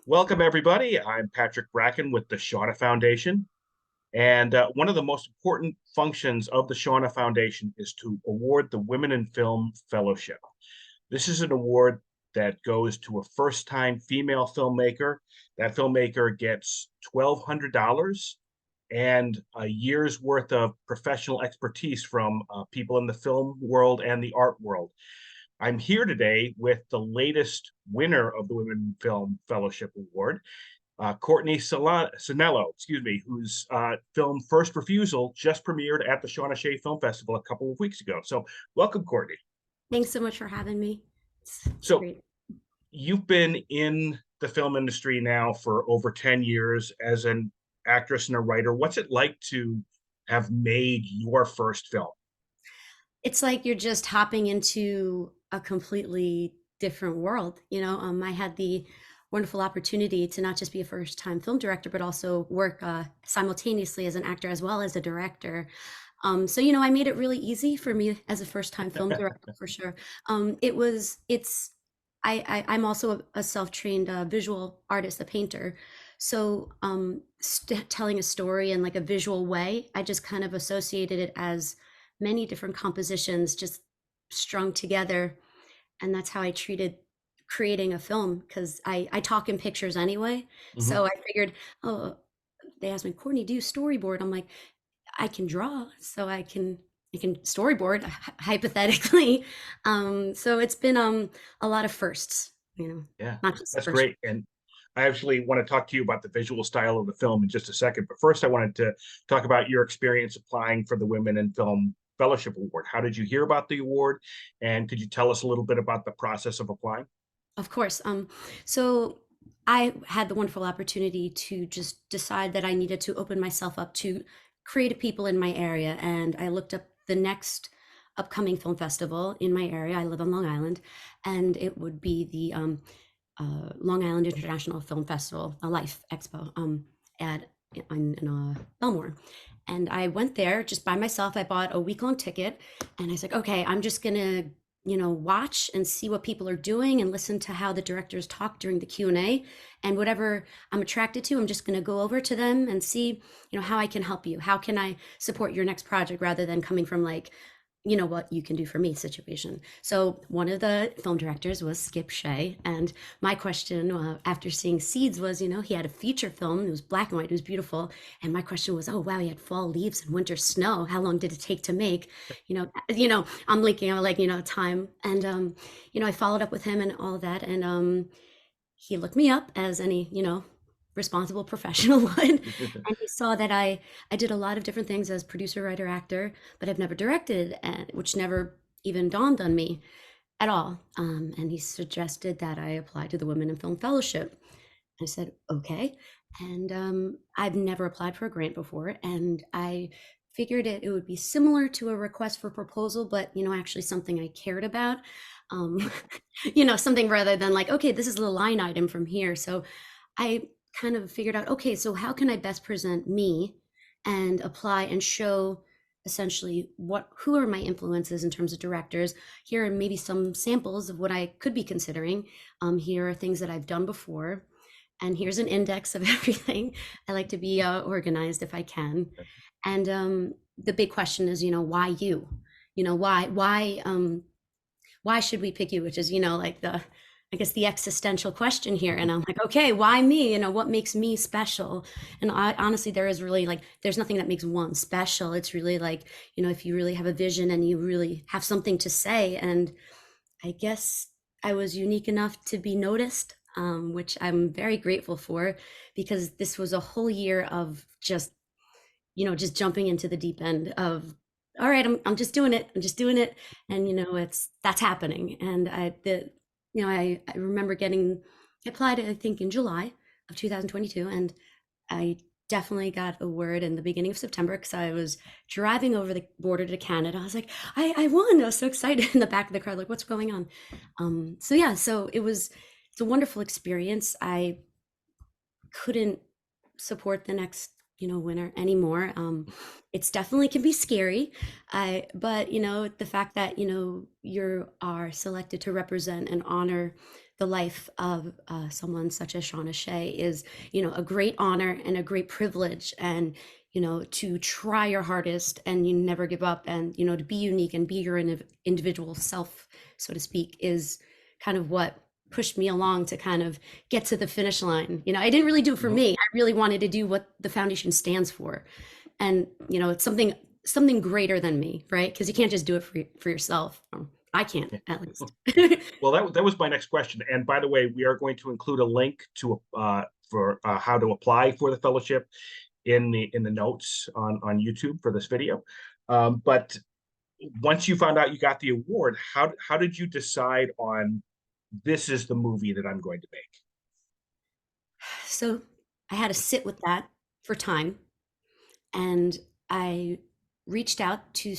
Welcome, everybody. I'm Patrick Bracken with the Shauna Foundation. And one of the most important functions of the Shauna Foundation is to award the Women in Film Fellowship. This is an award that goes to a first-time female filmmaker. That filmmaker gets $1,200 and a year's worth of professional expertise from people in the film world and the art world. I'm here today with the latest winner of the Women in Film Fellowship Award, Courtney Sanello, whose film First Refusal just premiered at the Shauna Shea Film Festival a couple of weeks ago. So welcome, Courtney. Thanks so much for having me. It's So great. you've been in the film industry now for over 10 years as an actress and a writer. What's it like to have made your first film? It's like you're just hopping into a completely different world. I had the wonderful opportunity to not just be a first-time film director, but also work simultaneously as an actor as well as a director. So I made it really easy for me as a first-time film director for sure. I'm also a self-trained visual artist, a painter. So telling a story in like a visual way, I just kind of associated it as many different compositions just strung together. And that's how I treated creating a film because I talk in pictures anyway. Mhm. So I figured, oh, they asked me, Courtney, do you storyboard? I'm like, I can draw, so I can storyboard hypothetically. So it's been a lot of firsts, Yeah, not just the that's first. great. And I actually want to talk to you about the visual style of the film in just a second. But first, I wanted to talk about your experience applying for the Women in Film Fellowship Award. How did you hear about the award? And could you tell us a little bit about the process of applying? Of course. So I had the wonderful opportunity to just decide that I needed to open myself up to creative people in my area. And I looked up the next upcoming film festival in my area. I live on Long Island, and it would be the Long Island International Film Festival, a Life Expo at in Belmore. And I went there just by myself. I bought a week long ticket, and I was like, okay, I'm just gonna watch and see what people are doing and listen to how the directors talk during the Q&A, and whatever I'm attracted to, I'm just going to go over to them and see how I can help you, how can I support your next project, rather than coming from like what you can do for me situation. So one of the film directors was Skip Shea, and my question after seeing Seeds was, he had a feature film, it was black and white, it was beautiful, and my question was, oh wow, he had fall leaves and winter snow, how long did it take to make? I'm linking out like time, and I followed up with him and all of that, and he looked me up as any responsible professional would, and he saw that I did a lot of different things as producer, writer, actor, but I've never directed, and which never even dawned on me at all. And he suggested that I apply to the Women in Film Fellowship. I said okay, and I've never applied for a grant before, and I figured it would be similar to a request for proposal, but actually something I cared about. um, something rather than like, okay, this is the line item from here. So I kind of figured out, okay, so how can I best present me and apply and show essentially who are my influences in terms of directors. Here are maybe some samples of what I could be considering. Here are things that I've done before, and here's an index of everything. I like to be organized if I can. And the big question is, why you? Why should we pick you? Which is, like I guess the existential question here. And I'm like, okay, why me? What makes me special? And honestly, there is really like, there's nothing that makes one special. It's really like, if you really have a vision and you really have something to say. And I guess I was unique enough to be noticed, which I'm very grateful for, because this was a whole year of just jumping into the deep end of, all right, I'm just doing it. I'm just doing it. And, that's happening. And I remember I applied, I think in July of 2022. And I definitely got a word in the beginning of September because I was driving over the border to Canada. I was like, I won. I was so excited in the back of the car, like, what's going on? So yeah, so it's a wonderful experience. I couldn't support the next winner anymore. It's definitely can be scary, but the fact that you are selected to represent and honor the life of someone such as Shauna Shea is a great honor and a great privilege, and to try your hardest and you never give up, and to be unique and be your individual self, so to speak, is kind of what pushed me along to kind of get to the finish line. I didn't really do it for Mhm. me. I really wanted to do what the foundation stands for. And, it's something greater than me, right? Because you can't just do it for yourself. I can't, Yeah. at least. Well, that was my next question. And by the way, we are going to include a link to for how to apply for the fellowship in the notes on YouTube for this video. But once you found out you got the award, how did you decide on this is the movie that I'm going to make? So I had to sit with that for time. And I reached out to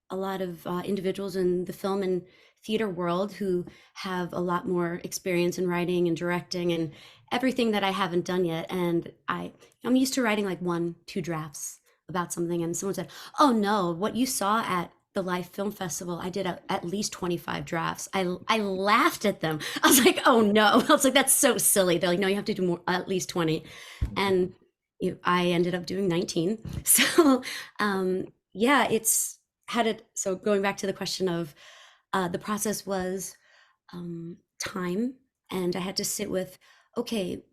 a lot of individuals in the film and theater world who have a lot more experience in writing and directing and everything that I haven't done yet. And I'm used to writing like 1, 2 drafts about something. And someone said, "Oh no, what you saw at the Live Film Festival, I did at least 25 drafts." I laughed at them. I was like, "Oh no." I was like, "That's so silly." They're like, "No, you have to do more, at least 20." And I ended up doing 19. So yeah, it's had it. So going back to the question of the process was time, and I had to sit with, okay,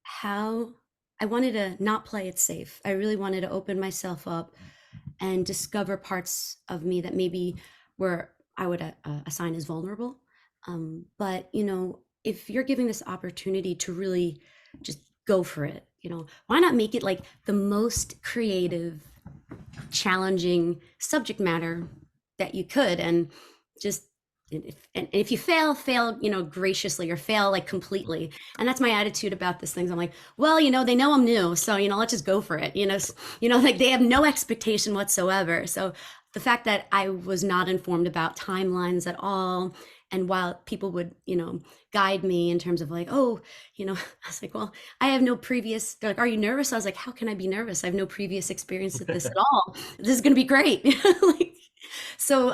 how I wanted to not play it safe. I really wanted to open myself up and discover parts of me that maybe were I would assign as vulnerable. But if you're giving this opportunity to really just go for it, why not make it like the most creative, challenging subject matter that you could, and just and if you fail, graciously, or fail like completely. And that's my attitude about this thing. I'm like, well, they know I'm new, so let's just go for it. Like they have no expectation whatsoever. So the fact that I was not informed about timelines at all, and while people would guide me in terms of like, oh, I was like, well, I have no previous. They're like, are you nervous? I was like, how can I be nervous? I have no previous experience at this at all. This is going to be great. Like, so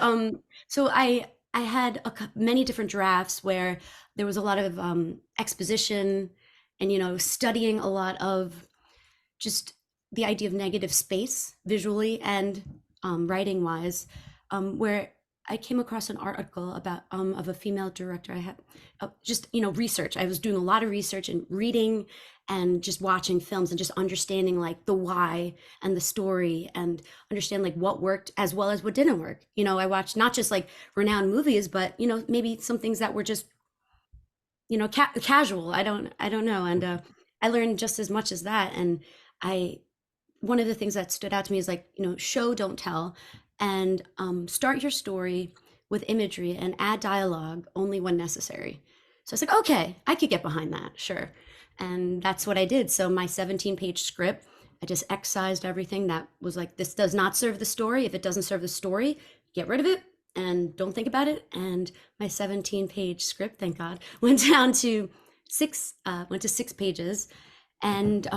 I had many different drafts where there was a lot of exposition and studying a lot of just the idea of negative space visually and writing wise, where I came across an article about of a female director. I had just research. I was doing a lot of research and reading and just watching films and just understanding like the why and the story, and understand like what worked as well as what didn't work. I watched not just like renowned movies, but maybe some things that were just casual. I don't know. And I learned just as much as that. And I one of the things that stood out to me is like, show don't tell, and start your story with imagery and add dialogue only when necessary. So it's like, okay, I could get behind that, sure. And that's what I did. So my 17-page script, I just excised everything that was like, this does not serve the story. If it doesn't serve the story, get rid of it and don't think about it. And my 17-page script, thank God, went down to went to 6 pages. And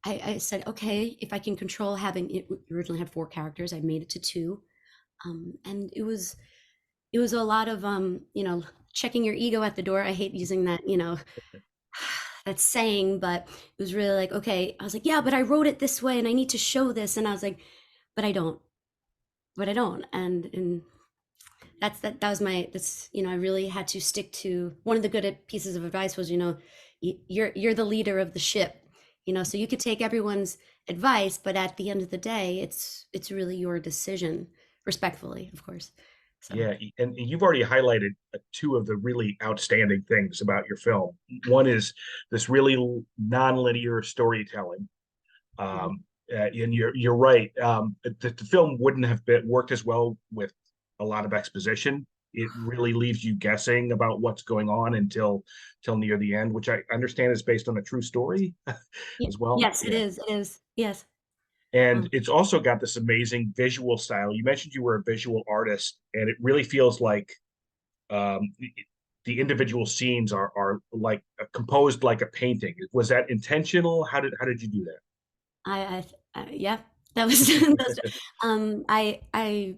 I said, okay, if I can control having it, we originally had 4 characters, I made it to 2. And it was a lot of checking your ego at the door. I hate using that, that saying, but it was really like, okay, I was like, yeah, but I wrote it this way and I need to show this. And I was like, but I don't, and that was that's I really had to stick to one of the good pieces of advice was, you're the leader of the ship, so you could take everyone's advice, but at the end of the day, it's really your decision, respectfully, of course. So Yeah, and you've already highlighted two of the really outstanding things about your film. One is this really nonlinear storytelling. mhm. And you're right. The film wouldn't have worked as well with a lot of exposition. It really leaves you guessing about what's going on until near the end, which I understand is based on a true story as well. Yes, it Yeah. is, it is, yes. And um, it's also got this amazing visual style. You mentioned you were a visual artist, and it really feels like the individual scenes are like composed like a painting. Was that intentional? How did you do that? Yeah, that was, those, I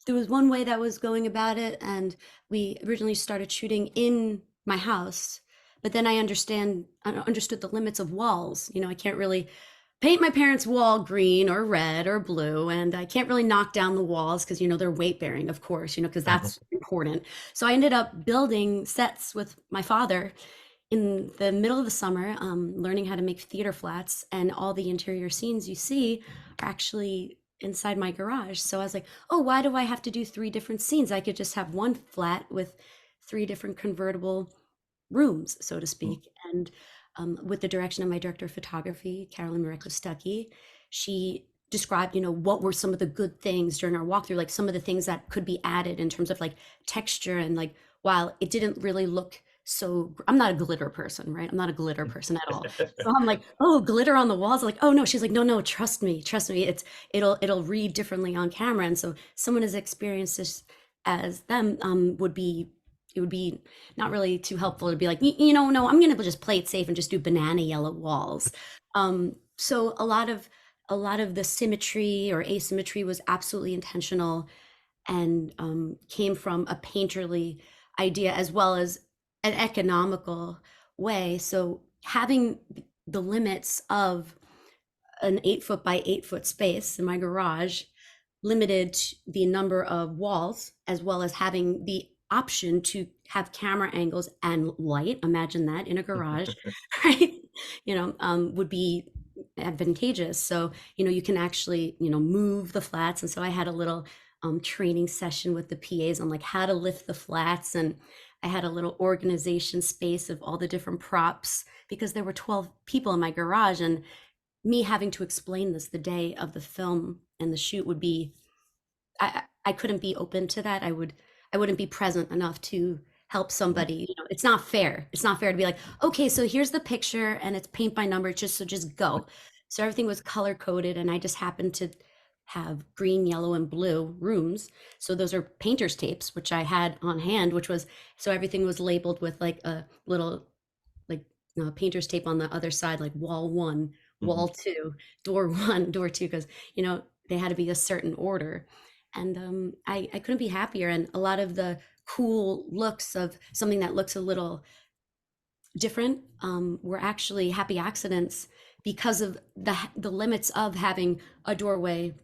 there was one way that was going about it, and we originally started shooting in my house, but then I understood the limits of walls. I can't really paint my parents' wall green or red or blue, and I can't really knock down the walls because they're weight bearing, of course, because that's important. So I ended up building sets with my father in the middle of the summer, learning how to make theater flats, and all the interior scenes you see are actually inside my garage. So I was like, oh, why do I have to do three different scenes? I could just have one flat with three different convertible rooms, so to speak. And with the direction of my director of photography, Carolyn Mareko Stuckey, she described, what were some of the good things during our walkthrough, like some of the things that could be added in terms of like texture and like, while it didn't really look so, I'm not a glitter person, right? I'm not a glitter person at all. So I'm like, oh, glitter on the walls. Like, oh no, she's like, no, no, trust me. It'll read differently on camera. And so someone as experienced as them would be, it would be not really too helpful to be like, no, I'm going to just play it safe and just do banana yellow walls. So a lot of the symmetry or asymmetry was absolutely intentional, and came from a painterly idea as well as an economical way. So having the limits of an 8 foot by 8 foot space in my garage limited the number of walls, as well as having the option to have camera angles and light. Imagine that in a garage, right? Would be advantageous. So, you can actually, move the flats. And so I had a little training session with the PAs on like how to lift the flats. And I had a little organization space of all the different props because there were 12 people in my garage. And me having to explain this the day of the film and the shoot would be, I couldn't be open to that. I wouldn't be present enough to help somebody. It's not fair. It's not fair to be like, okay, so here's the picture and it's paint by number, just go. So everything was color coded, and I just happened to have green, yellow, and blue rooms. So those are painter's tapes, which I had on hand, which was, so everything was labeled with like a little like painter's tape on the other side, like wall one, wall two, door one, door two, because they had to be a certain order. And I couldn't be happier. And a lot of the cool looks of something that looks a little different were actually happy accidents because of the limits of having a doorway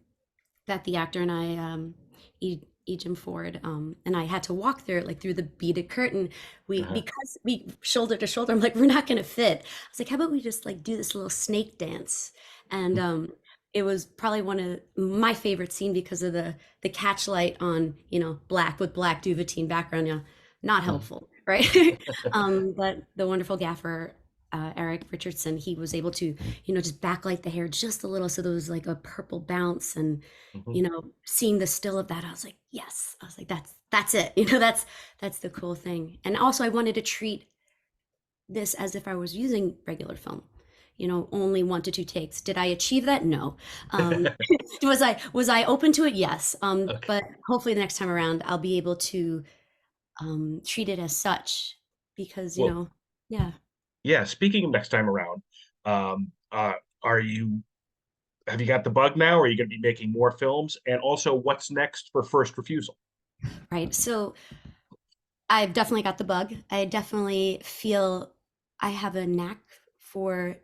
that the actor and I, Ejim Ford, and I had to walk through it, like through the beaded curtain. Because we shoulder to shoulder, I'm like, we're not going to fit. I was like, how about we just like do this little snake dance? And it was probably one of my favorite scene because of the catch light on, black with black duvetine background. Not helpful, right? But the wonderful gaffer, Eric Richardson, he was able to, just backlight the hair just a little, so there was like a purple bounce, and seeing the still of that, I was like, yes. I was like, that's it. That's the cool thing. And also, I wanted to treat this as if I was using regular film. Only 1 to 2 takes. Did I achieve that? No. Was I open to it? Yes. Okay. But hopefully the next time around, I'll be able to treat it as such, because Well, yeah. yeah. Speaking of next time around, um, uh, are you have you got the bug now? Or are you going to be making more films? And also, what's next for First Refusal? Right. So I've definitely got the bug. I definitely feel I have a knack for,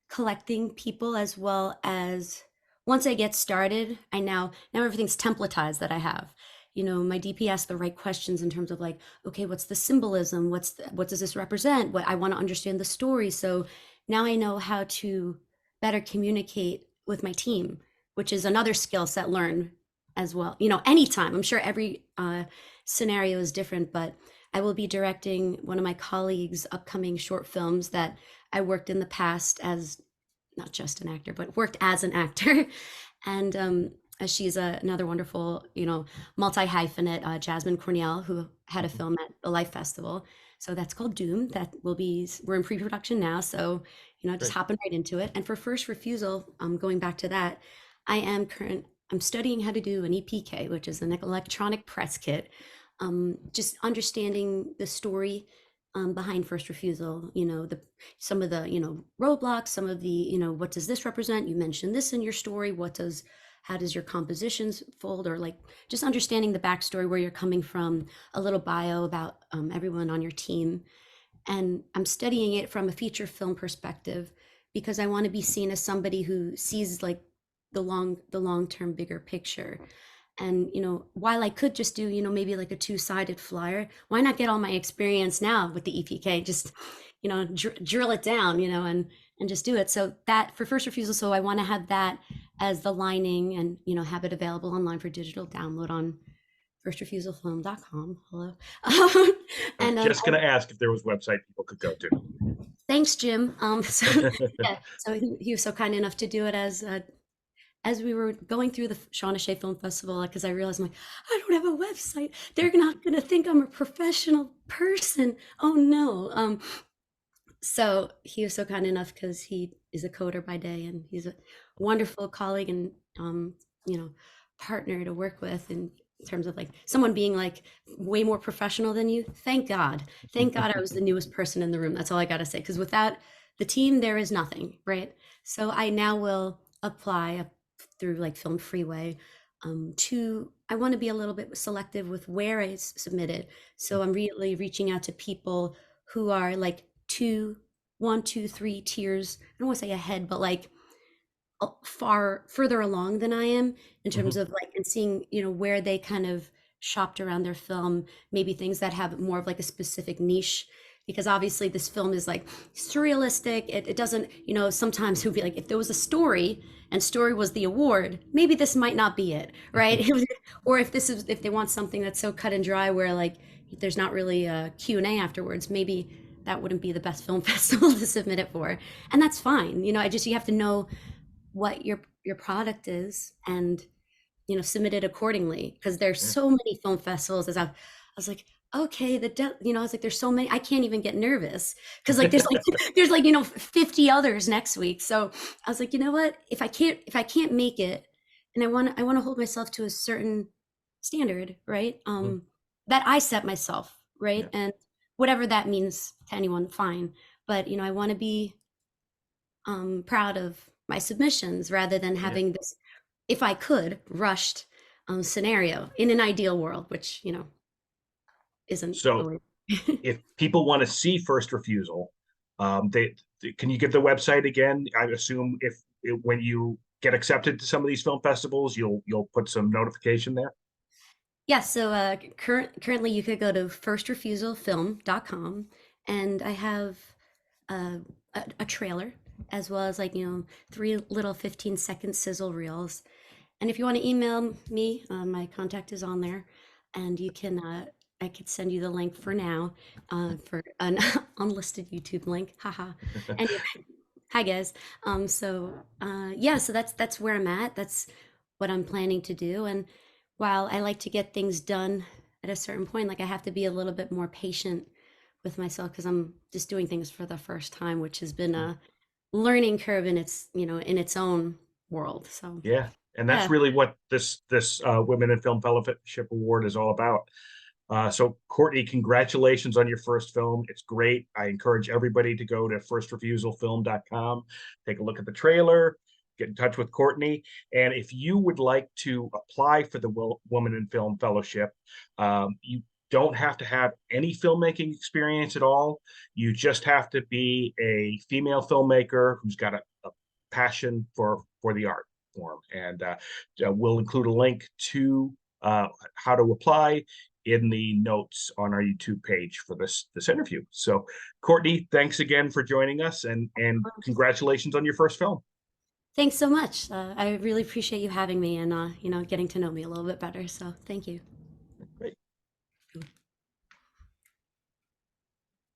collecting people, as well as once I get started, I now everything's templatized that I have. My DPS the right questions in terms of like, okay, what's the symbolism? What does this represent? What I want to understand the story. So now I know how to better communicate with my team, which is another skill set learned as well. Anytime. I'm sure every scenario is different, but I will be directing one of my colleagues' upcoming short films that I worked in the past as not just an actor, but worked as an actor. And she's another wonderful, multi hyphenate, Jasmine Cornell, who had a film at the Life Festival. So that's called Doom. We're in pre production now. So, just Great. hopping right into it. And for First Refusal, going back to that, I'm studying how to do an EPK, which is an electronic press kit. Just understanding the story, behind first refusal, the some of the, roadblocks, some of the, what does this represent? You mentioned this in your story. How does your compositions fold, or like just understanding the backstory, where you're coming from, a little bio about everyone on your team. And I'm studying it from a feature film perspective because I want to be seen as somebody who sees like the long term bigger picture. And while I could just do maybe like a two-sided flyer, why not get all my experience now with the EPK, just drill it down, and just do it. So that for first refusal, so I want to have that as the lining, and have it available online for digital download on firstrefusal.film.com. Hello. I was And just going to ask if there was a website people could go thanks, Jim. So to. yeah, so he was so kind enough to do it as we were going through the Shauna Shea Film Festival, because I realized, I'm like, I don't have a website. They're not going to think I'm a professional person. Oh no. So he was so kind enough, because he is a coder by day, and he's a wonderful colleague, and you know, partner to work with in terms of like someone being like way more professional than you. Thank God. Thank God I was the newest person in the room. That's all I got to say. Because without the team, there is nothing, right? So I now will apply through like Film Freeway to, I want to be a little bit selective with where I submit it. So I'm really reaching out to people who are like one, two, three tiers. I don't want to say ahead, but like further along than I am in terms Mhm. of like, and seeing, where they kind of shopped around their film, maybe things that have more of like a specific niche. Because obviously this film is like surrealistic. It doesn't, sometimes it would be like, if there was a story and story was the award, maybe this might not be it, right? Or if they want something that's so cut and dry where like there's not really a Q&A afterwards, maybe that wouldn't be the best film festival to submit it for. And that's fine. You have to know what your product is, and submit it accordingly, because there's Yeah. so many film festivals. I was like, okay, I was like, there's so many, I can't even get nervous, because like there's like 50 others next week. So I was like, you know what, if I can't make it, and I want to hold myself to a certain standard, right? Mhm. That I set myself, right? Yeah. And whatever that means to anyone, fine. But I want to be proud of my submissions, rather than Yeah. having this, if I could, rushed scenario in an ideal world, which isn't So always. if people want to see First Refusal, can you give the website again? I assume when you get accepted to some of these film festivals, you'll put some notification there. Yeah, so currently you could go to firstrefusal.film.com, and I have uh, a trailer, as well as like three little 15-second sizzle reels. And if you want to email me, my contact is on there, and you can. I could send you the link for now, for an unlisted YouTube link. Haha. Anyway, hi guys. Yeah, so that's where I'm at. That's what I'm planning to do. And while I like to get things done at a certain point, like I have to be a little bit more patient with myself, because I'm just doing things for the first time, which has been a learning curve in its own world. So Yeah, and that's yeah. really what this Women in Film Fellowship Award is all about. So Courtney, congratulations on your first film. It's great. I encourage everybody to go to firstrefusal.film.com, take a look at the trailer, get in touch with Courtney. And if you would like to apply for the Women in Film Fellowship, you don't have to have any filmmaking experience at all. You just have to be a female filmmaker who's got a passion for the art form. And we'll include a link to how to apply in the notes on our YouTube page for this interview. So, Courtney, thanks again for joining us, and congratulations on your first film. Thanks so much. I really appreciate you having me, and getting to know me a little bit better. So thank you.